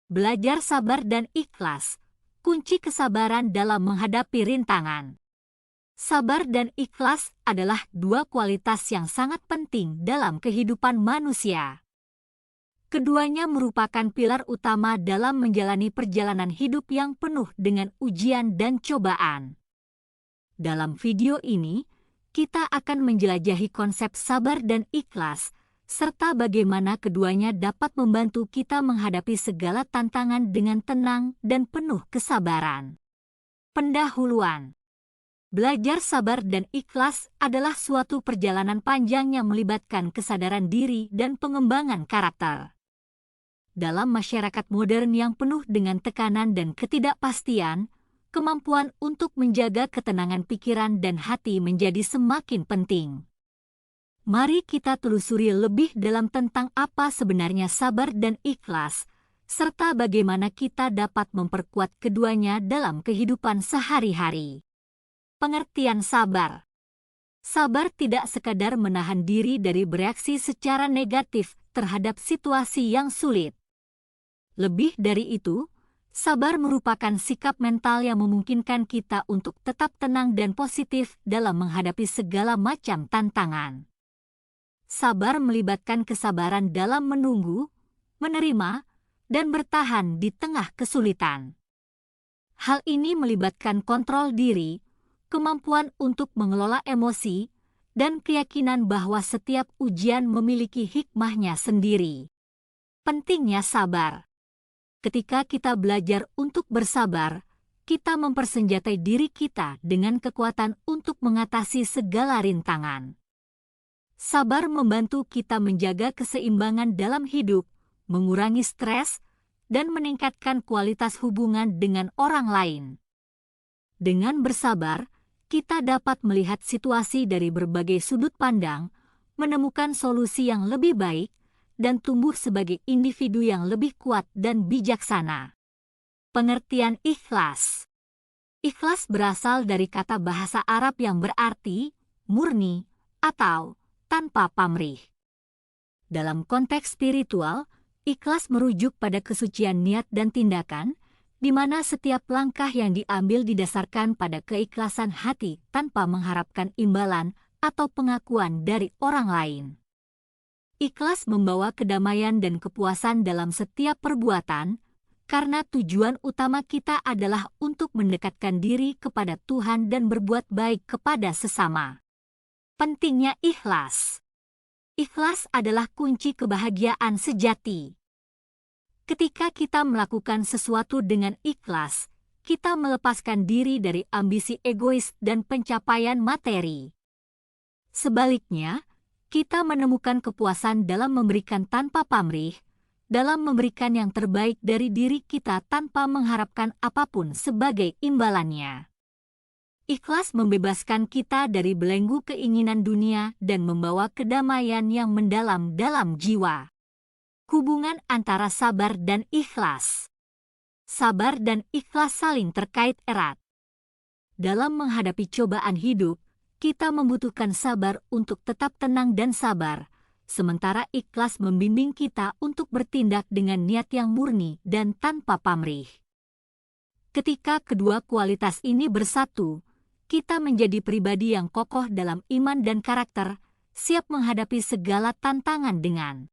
Belajar sabar dan ikhlas, kunci kesabaran dalam menghadapi rintangan. Sabar dan ikhlas adalah dua kualitas yang sangat penting dalam kehidupan manusia. Keduanya merupakan pilar utama dalam menjalani perjalanan hidup yang penuh dengan ujian dan cobaan. Dalam video ini, kita akan menjelajahi konsep sabar dan ikhlas, serta bagaimana keduanya dapat membantu kita menghadapi segala tantangan dengan tenang dan penuh kesabaran. Pendahuluan. Belajar sabar dan ikhlas adalah suatu perjalanan panjang yang melibatkan kesadaran diri dan pengembangan karakter. Dalam masyarakat modern yang penuh dengan tekanan dan ketidakpastian, kemampuan untuk menjaga ketenangan pikiran dan hati menjadi semakin penting. Mari kita telusuri lebih dalam tentang apa sebenarnya sabar dan ikhlas, serta bagaimana kita dapat memperkuat keduanya dalam kehidupan sehari-hari. Pengertian sabar. Sabar tidak sekadar menahan diri dari bereaksi secara negatif terhadap situasi yang sulit. Lebih dari itu, sabar merupakan sikap mental yang memungkinkan kita untuk tetap tenang dan positif dalam menghadapi segala macam tantangan. Sabar melibatkan kesabaran dalam menunggu, menerima, dan bertahan di tengah kesulitan. Hal ini melibatkan kontrol diri, kemampuan untuk mengelola emosi, dan keyakinan bahwa setiap ujian memiliki hikmahnya sendiri. Pentingnya sabar. Ketika kita belajar untuk bersabar, kita mempersenjatai diri kita dengan kekuatan untuk mengatasi segala rintangan. Sabar membantu kita menjaga keseimbangan dalam hidup, mengurangi stres, dan meningkatkan kualitas hubungan dengan orang lain. Dengan bersabar, kita dapat melihat situasi dari berbagai sudut pandang, menemukan solusi yang lebih baik, dan tumbuh sebagai individu yang lebih kuat dan bijaksana. Pengertian ikhlas. Ikhlas berasal dari kata bahasa Arab yang berarti murni atau tanpa pamrih. Dalam konteks spiritual, ikhlas merujuk pada kesucian niat dan tindakan, di mana setiap langkah yang diambil didasarkan pada keikhlasan hati tanpa mengharapkan imbalan atau pengakuan dari orang lain. Ikhlas membawa kedamaian dan kepuasan dalam setiap perbuatan, karena tujuan utama kita adalah untuk mendekatkan diri kepada Tuhan dan berbuat baik kepada sesama. Pentingnya ikhlas. Ikhlas adalah kunci kebahagiaan sejati. Ketika kita melakukan sesuatu dengan ikhlas, kita melepaskan diri dari ambisi egois dan pencapaian materi. Sebaliknya, kita menemukan kepuasan dalam memberikan tanpa pamrih, dalam memberikan yang terbaik dari diri kita tanpa mengharapkan apapun sebagai imbalannya. Ikhlas membebaskan kita dari belenggu keinginan dunia dan membawa kedamaian yang mendalam dalam jiwa. Hubungan antara sabar dan ikhlas. Sabar dan ikhlas saling terkait erat. Dalam menghadapi cobaan hidup, kita membutuhkan sabar untuk tetap tenang dan sabar, sementara ikhlas membimbing kita untuk bertindak dengan niat yang murni dan tanpa pamrih. Ketika kedua kualitas ini bersatu, kita menjadi pribadi yang kokoh dalam iman dan karakter, siap menghadapi segala tantangan dengan